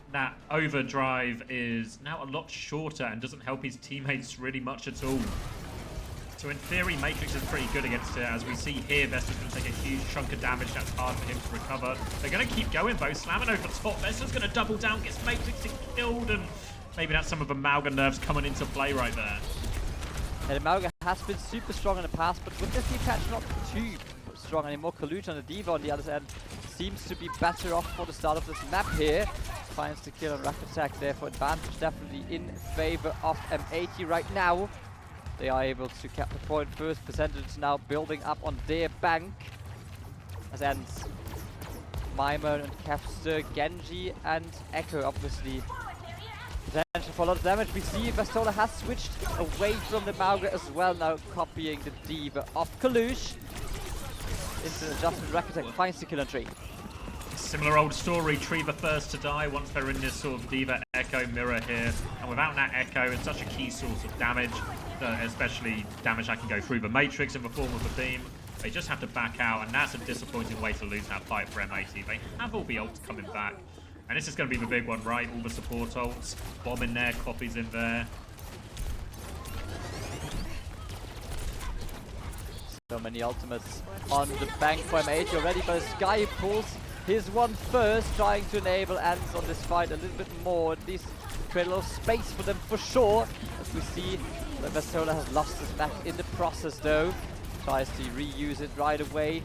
overdrive is now a lot shorter and doesn't help his teammates really much at all. So in theory, Matrix is pretty good against it. As we see here, Vester's going to take a huge chunk of damage. That's hard for him to recover. They're going to keep going, though. Slamming over the top. Vester's going to double down, gets Matrix killed, and maybe that's some of the Mauga nerves coming into play right there. And Mauga has been super strong in the past, but with this patch not too strong anymore. Kaluj on the Diva on the other end seems to be better off for the start of this map here. Finds the kill on Rack Attack, therefore advantage definitely in favor of M80 right now. They are able to cap the point first. Percentage now building up on their bank. As ENCE, Maimon and Kafster, Genji and Echo obviously potential for a lot of damage. We see Vastola has switched away from the Mauga as well, now copying the Diva of Kaluj. Instant adjustment, Rack Attack finds the kill on Tree. Similar old story, Tree the first to die once they're in this sort of Diva Echo mirror here. And without that Echo, it's such a key source of damage, especially damage that can go through the Matrix in the form of a beam. They just have to back out, and that's a disappointing way to lose that fight for M80. They have all the ults coming back. And this is going to be the big one, right? All the support ults. Bomb in there, copies in there. So many ultimates on the bank for M80 already, but Sky pulls his one first, trying to enable ENCE on this fight a little bit more, at least create a little space for them for sure. As we see that Vestola has lost his back in the process though. Tries to reuse it right away.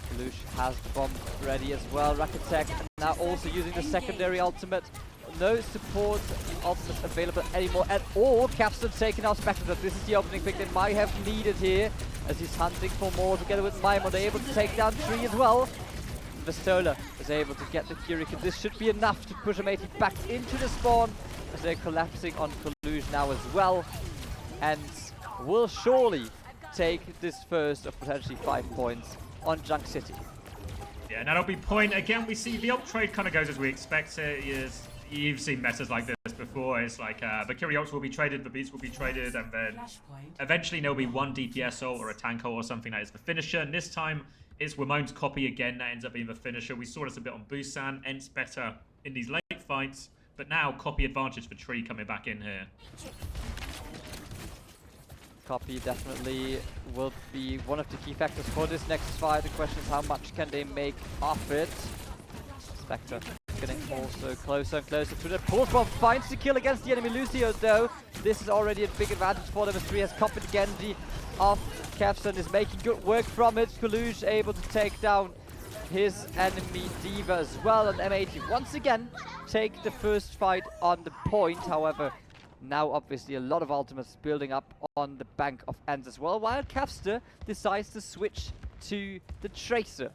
Kalush has the bomb ready as well. Rakatech now also using the secondary ultimate. No support ultimates available anymore at all. Capstan taking out Spectre. This is the opening pick they might have needed here, as he's hunting for more together with Maimon. They're able to take down 3 as well. Vestola is able to get the Kyrikan. This should be enough to push M80 back into the spawn, as they're collapsing on Kalush now as well. And will surely take this first of potentially 5 points on Junk City. Yeah, and that'll be point. Again, we see the ult trade kind of goes as we expect it. Yes, you've seen metas like this before. It's like the Kyrie ults will be traded, the beats will be traded, and then eventually there'll be one DPS ult or a tank ult or something that is the finisher. And this time it's Ramon's copy again that ends up being the finisher. We saw this a bit on Busan. ENCE better in these late fights, but now copy advantage for Tree coming back in here. Copy definitely will be one of the key factors for this next fight. The question is how much can they make of it. Spectre getting also closer and closer to the pulse bomb. Finds the kill against the enemy Lucio though. This is already a big advantage for them as 3 has copied again. The off Capstan is making good work from it. Kalush able to take down his enemy Diva as well. And M80 once again take the first fight on the point. However, now obviously a lot of ultimates building up on the bank of ENCE as well, while Capster decides to switch to the Tracer.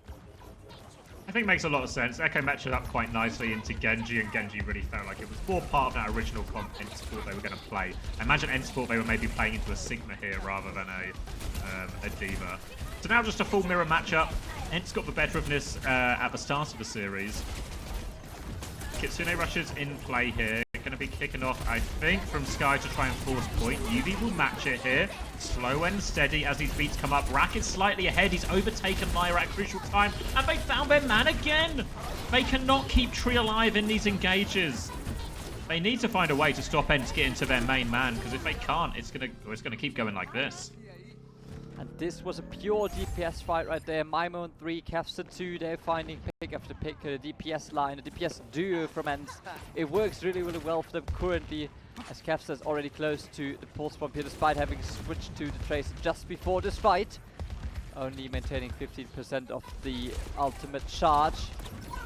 I think it makes a lot of sense. Echo matched it up quite nicely into Genji, and Genji really felt like it was more part of that original comp ENCE thought they were going to play. I imagine ENCE thought they were maybe playing into a Sigma here rather than a Diva. So now just a full mirror matchup. ENCE got the better of this at the start of the series. Kitsune rushes in play here. Going to be kicking off, I think, from Sky to try and force point. UV will match it here. Slow and steady as these beats come up. Rack is slightly ahead. He's overtaken Lyra at crucial time. And they found their man again. They cannot keep Tree alive in these engages. They need to find a way to stop ENCE getting to their main man, because if they can't, it's gonna keep going like this. And this was a pure DPS fight right there. Maimon 3, Capster 2, they're finding pick after pick, a DPS line, a DPS duo from ENCE. It works really, really well for them currently, as Capster is already close to the pulse bomb here, despite having switched to the Tracer just before this fight. Only maintaining 15% of the ultimate charge.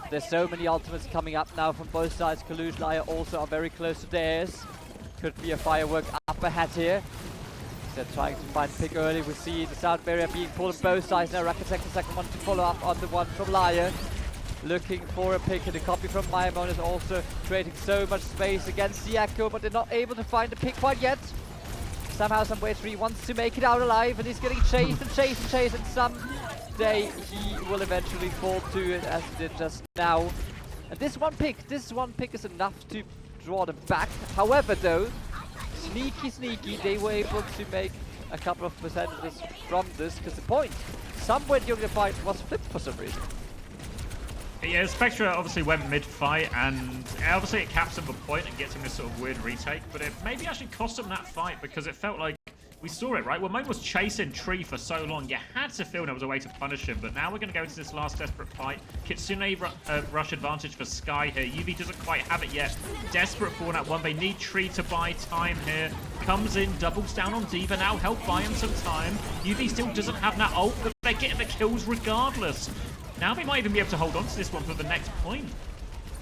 There's so many ultimates coming up now from both sides. Kalush, Lyra also are very close to theirs. Could be a firework up ahead here. They're trying to find pick early. We see the sound barrier being pulled on both sides now. Rakatech the second one to follow up on the one from Lyra. Looking for a pick, and the copy from Maimon is also creating so much space against the Echo, but they're not able to find a pick quite yet. Somehow, some way, Tree wants to make it out alive, and he's getting chased and chased and chased, and someday he will eventually fall to it, as he did just now. And this one pick is enough to draw them back. However, though, sneaky, they were able to make a couple of percentages from this, because the point somewhere during the fight was flipped for some reason. Yeah, Spectre obviously went mid-fight, and obviously it caps him the point and gets him this sort of weird retake, but it maybe actually cost him that fight, because it felt like, we saw it, right? When Moan was chasing Tree for so long, you had to feel there was a way to punish him, but now we're going to go into this last desperate fight. Kitsune rush advantage for Sky here. UV doesn't quite have it yet. Desperate for that one. They need Tree to buy time here. Comes in, doubles down on Diva now. Help buy him some time. UV still doesn't have that ult, but they're getting the kills regardless. Now they might even be able to hold on to this one for the next point.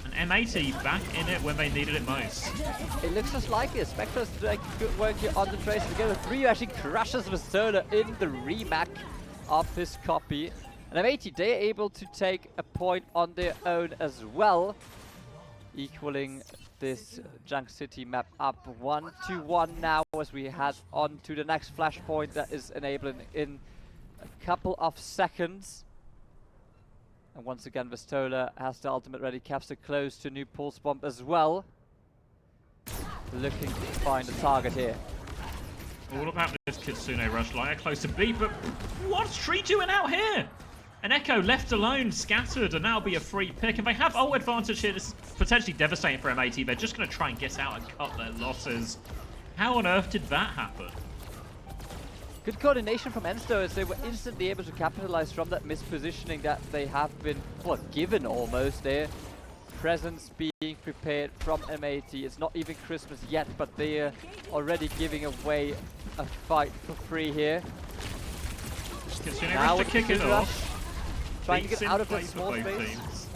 And M80 back in it when they needed it most. It looks just like it. Spectre's doing good work here on the Tracer. Together 3 actually crushes Vestola in the remac of his copy. And M80, they're able to take a point on their own as well, equaling this Junk City map up 1-1 now, as we head on to the next flashpoint that is enabling in a couple of seconds. And once again, Vestola has the ultimate ready. Capster close to new pulse bomb as well. Looking to find a target here. All about this Kitsune rush. Lyra close to B, but what's Tree doing out here? An Echo left alone, scattered, and now be a free pick. And they have ult advantage here. This is potentially devastating for M80. They're just going to try and get out and cut their losses. How on earth did that happen? Good coordination from ENCE though, as they were instantly able to capitalize from that mispositioning that they have been, well, given almost. Their presence being prepared from M80. It's not even Christmas yet, but they are already giving away a fight for free here. Now to kick it off. Trying to get out of that small space.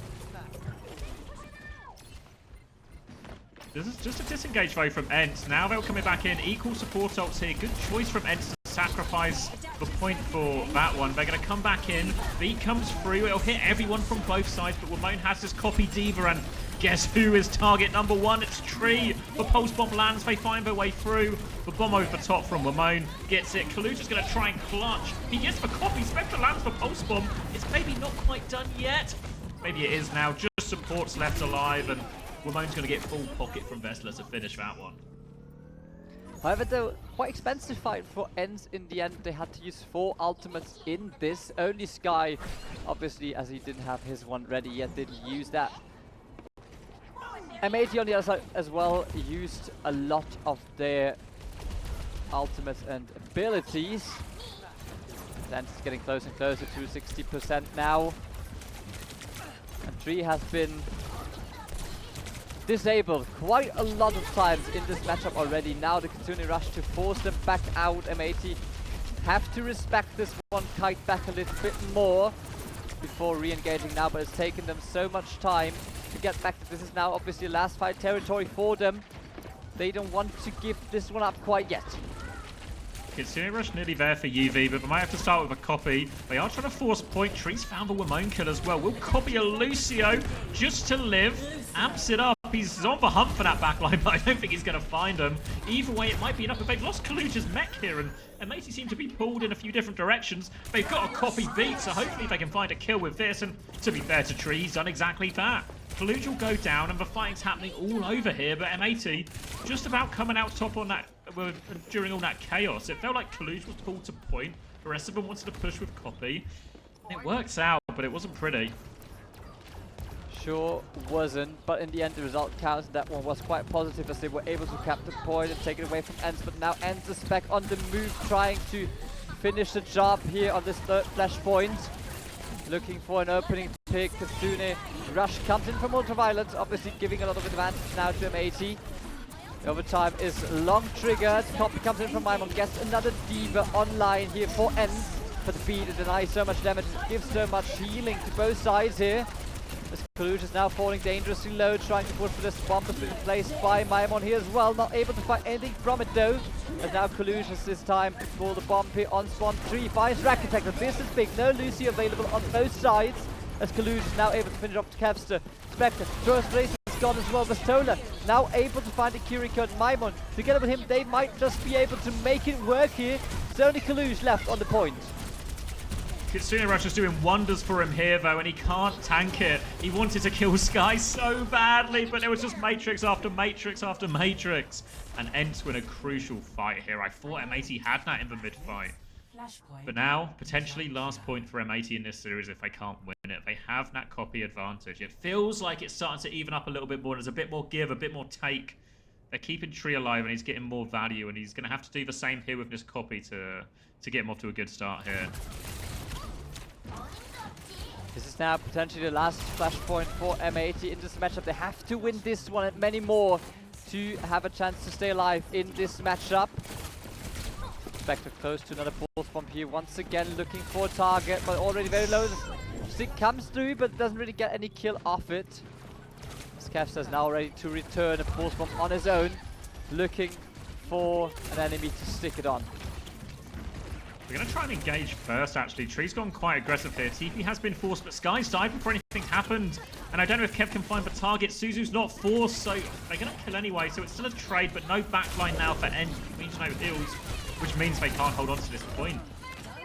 This is just a disengage vote from ENCE. Now they're coming back in. Equal support ults here. Good choice from ENCE to sacrifice the point for that one. They're going to come back in. Beat comes through. It'll hit everyone from both sides, but Ramon has this copy D.Va, and guess who is target number one? It's Tree. The pulse bomb lands. They find their way through. The bomb over the top from Ramon gets it. Kaluja's going to try and clutch. He gets the copy. Spectre lands the pulse bomb. It's maybe not quite done yet. Maybe it is now. Just support's left alive, and Ramon's going to get full pocket from Vessler to finish that one. However, though, quite expensive fight for ENCE in the end. They had to use 4 ultimates in this. Only Sky, obviously, as he didn't have his one ready yet, didn't use that. M80 on the other side as well used a lot of their ultimates and abilities. ENCE is getting closer and closer to 60% now. And Tree has been disabled quite a lot of times in this matchup already. Now the Kitsune rush to force them back out. M80 have to respect this one, kite back a little bit more before re-engaging now, but it's taken them so much time to get back. This is now obviously last fight territory for them. They don't want to give this one up quite yet. Kitsune rush nearly there for UV, but they might have to start with a copy. They are trying to force point. Tree's found the Ramon kill as well. Will copy a Lucio just to live. Amps it up. He's on the hunt for that backline, but I don't think he's going to find him. Either way, it might be enough. But they've lost Kaluja's mech here, and M80 seem to be pulled in a few different directions. They've got a copy beat, so hopefully they can find a kill with this. And to be fair to Tree, he's done exactly that. Kaluja will go down, and the fighting's happening all over here, but M80 just about coming out top on that during all that chaos. It felt like Kaluja was pulled to point. The rest of them wanted to push with copy. It works out, but it wasn't pretty. Sure wasn't, but in the end the result counts. That one was quite positive as they were able to cap the point and take it away from ENCE, but now ENCE is back on the move, trying to finish the job here on this third flashpoint. Looking for an opening pick. Kitsune rush comes in from Ultraviolet, obviously giving a lot of advantage now to M80. The overtime is long triggered. Copy comes in from Maimon, gets another D.Va online here for ENCE. But the beat denies so much damage, it gives so much healing to both sides here. As Kaluja is now falling dangerously low, trying to push for this bomb that's been placed by Maimon here as well. Not able to find anything from it though. And now Kaluja this time to pull the bomb here on spawn 3. Finds Rack Detector. This is big. No Lucy available on both sides. As Kaluja is now able to finish off Kevster. Spectre, first place is gone as well. Vastola now able to find a Kiriko and Maimon. Together with him, they might just be able to make it work here. It's only Kaluja left on the point. Kitsune Rush is doing wonders for him here, though, and he can't tank it. He wanted to kill Sky so badly, but there was just Matrix after Matrix after Matrix. And ENCE win a crucial fight here. I thought M80 had that in the mid-fight. But now, potentially last point for M80 in this series if they can't win it. They have that copy advantage. It feels like it's starting to even up a little bit more. There's a bit more give, a bit more take. They're keeping Tree alive, and he's getting more value, and he's going to have to do the same here with this copy to get him off to a good start here. This is now potentially the last flashpoint for M80 in this matchup. They have to win this one and many more to have a chance to stay alive in this matchup. Spectre close to another pulse bomb here. Once again looking for a target, but already very low. The stick comes through, but doesn't really get any kill off it. Skevster is now ready to return a pulse bomb on his own, looking for an enemy to stick it on. We're going to try and engage first, actually. Tree's gone quite aggressive here. TP has been forced, but Sky's died before anything happened. And I don't know if Kev can find the target. Suzu's not forced, so they're going to kill anyway. So it's still a trade, but no backline now for ENCE, which means no heals, which means they can't hold on to this point.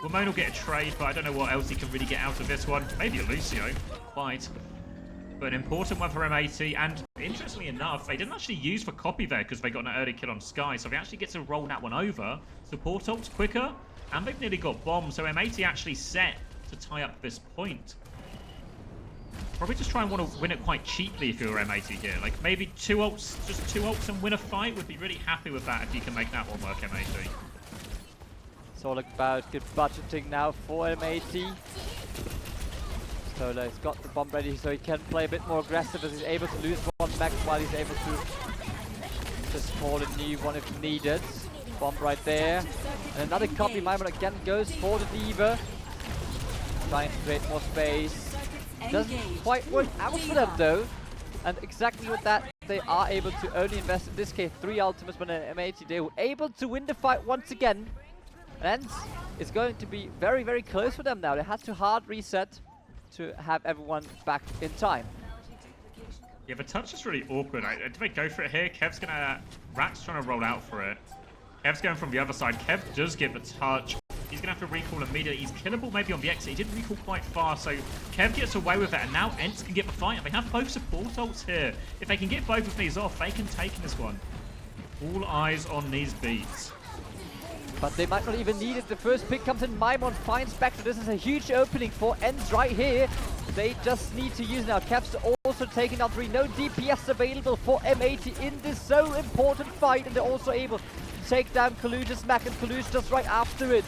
Ramon will get a trade, but I don't know what else he can really get out of this one. Maybe a Lucio, quite. But an important one for M80, and interestingly enough, they didn't actually use for copy there because they got an early kill on Sky, so they actually get to roll that one over. Support ult's quicker. And they've nearly got bombs, so M80 actually set to tie up this point. Probably just try and want to win it quite cheaply if you're M80 here. Like maybe just two ults and win a fight. Would be really happy with that if you can make that one work, M80. It's all about good budgeting now for M80. Stola has got the bomb ready so he can play a bit more aggressive as he's able to lose one mech while he's able to just call a new one if needed. Bomb right there. And another copy. Maimon again goes for the Diva. Trying to create more space. Doesn't quite work out for them though. And exactly with that, they are able to only invest, in this case, 3 ultimates when an M80. They were able to win the fight once again. And it's going to be very, very close for them now. They had to hard reset to have everyone back in time. Yeah, the touch is really awkward. Do they go for it here? Kev's gonna... Rat's trying to roll out for it. Kev's going from the other side. Kev does get the touch. He's going to have to recall immediately. He's killable maybe on the exit. He did recall quite fast, so Kev gets away with it. And now ENCE can get the fight. And they have both support ults here. If they can get both of these off, they can take this one. All eyes on these beats. But they might not even need it. The first pick comes in. Maimon finds Spectre. This is a huge opening for ENCE right here. They just need to use now. Kev's also taking out 3. No DPS available for M80 in this so important fight. And they're also able to take down Kaluja's mech, and Kaluja just right after it.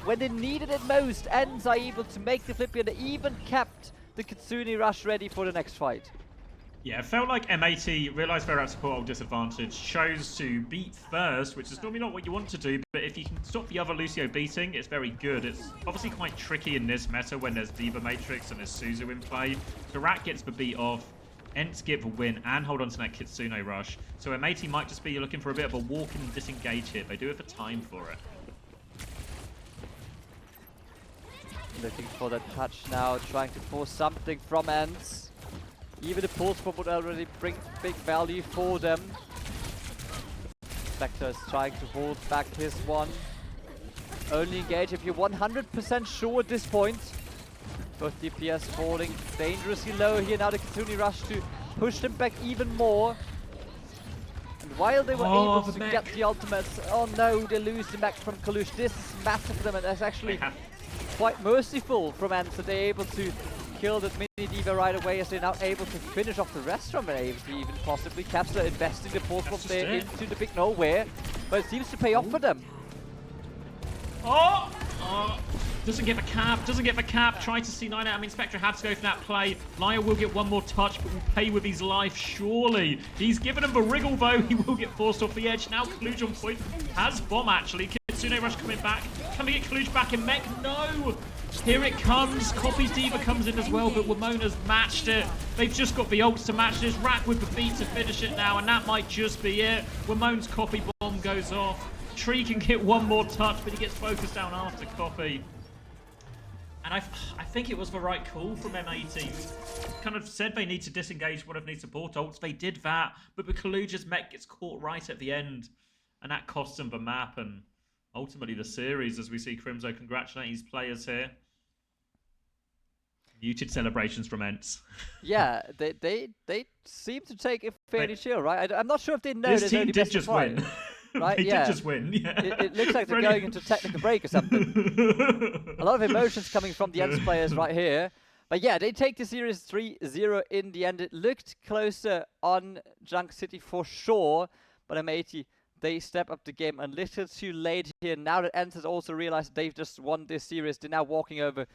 When they needed it most, ENCE are able to make the flip, and they even kept the Kitsune Rush ready for the next fight. Yeah, it felt like M80 realised they're at support ult disadvantage, chose to beat first, which is normally not what you want to do, but if you can stop the other Lucio beating, it's very good. It's obviously quite tricky in this meta when there's Diva Matrix and there's Suzu in play. So Rat gets the beat off, ENCE get the win and hold on to that Kitsune Rush. So M80 might just be looking for a bit of a walk and disengage here. They do have the time for it. Looking for that touch now, trying to force something from ENCE. Even the pulse bomb would already bring big value for them. Spectre is trying to hold back his one. Only engage if you're 100% sure at this point. Both DPS falling dangerously low here. Now the Kitsune Rush to push them back even more. And while they were able to get the ultimates, oh no, they lose the mech from Kalush. This is massive for them, and that's actually quite merciful from ENCE that they're able to kill that mini Diva right away, as they're now able to finish off the rest from M80 even possibly. Capsula investing the pulse bomb there into the big nowhere, but it seems to pay off for them. Doesn't get the cap, Try to C9 out. I mean, Spectre had to go for that play. Laya will get one more touch, but will pay with his life, surely. He's given him the wriggle, though. He will get forced off the edge. Now Kaluj on point. Has bomb, actually. Kitsune Rush coming back. Can we get Kaluj back in mech? No! Here it comes. Copy's Diva comes in as well, but Wamona's matched it. They've just got the ults to match this. Rack with the beat to finish it now, and that might just be it. Wamona's copy bomb goes off. Tree can get one more touch, but he gets focused down after copy. And I think it was the right call from M80. Kind of said they need to disengage one of these support ults. They did that, but the Kaluja's mech gets caught right at the end. And that costs them the map and ultimately the series, as we see Crimzo congratulating his players here. Muted celebrations from ENCE. Yeah, they seem to take it fairly chill, right? I'm not sure if they know this there's team only did best just of 5. win. Right? They Yeah. did just win. Yeah. It looks like they're going into technical break or something. A lot of emotions coming from the ENCE players right here. But yeah, they take the series 3-0 in the end. It looked closer on Junk City for sure, but M80, they step up the game a little too late here. Now that ENCE has also realized they've just won this series, they're now walking over